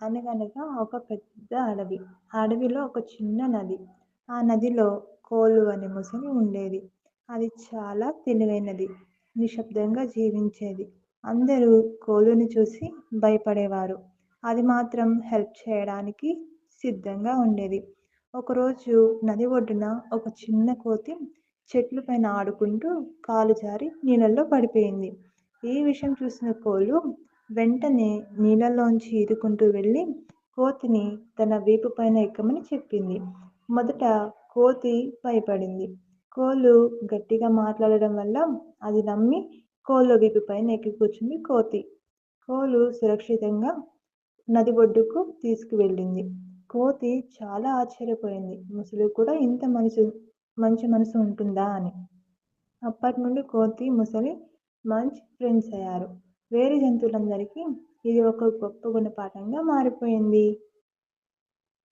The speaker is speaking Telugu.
అనగనగా ఒక పెద్ద అడవి. ఆ అడవిలో ఒక చిన్న నది. ఆ నదిలో కోలు అనే మొసలి ఉండేది. అది చాలా తెలివైనది. నిశ్శబ్దంగా జీవించేది. అందరూ కోలుని చూసి భయపడేవారు. అది మాత్రం హెల్ప్ చేయడానికి సిద్ధంగా ఉండేది. ఒకరోజు నది ఒడ్డున ఒక చిన్న కోతి చెట్ల పైన ఆడుకుంటూ కాలు జారి నీళ్ళల్లో పడిపోయింది. ఈ విషయం చూసిన కోలు వెంటనే నీళ్ళలోంచి ఈదుకుంటూ వెళ్ళి కోతిని తన వీపు పైన ఎక్కమని చెప్పింది. మొదట కోతి భయపడింది. కోలు గట్టిగా మాట్లాడడం వల్ల అది నమ్మి కోలు వీపు పైన ఎక్కి కూర్చుంది కోతి. కోలు సురక్షితంగా నది ఒడ్డుకు తీసుకువెళ్ళింది. కోతి చాలా ఆశ్చర్యపోయింది. ముసలి కూడా ఇంత మంచి మనసు ఉంటుందా అని. అప్పటి నుండి కోతి, ముసలి మంచి ఫ్రెండ్స్ అయ్యారు. వేరే జంతువులందరికీ ఇది ఒక గొప్ప గుణపాఠంగా మారిపోయింది.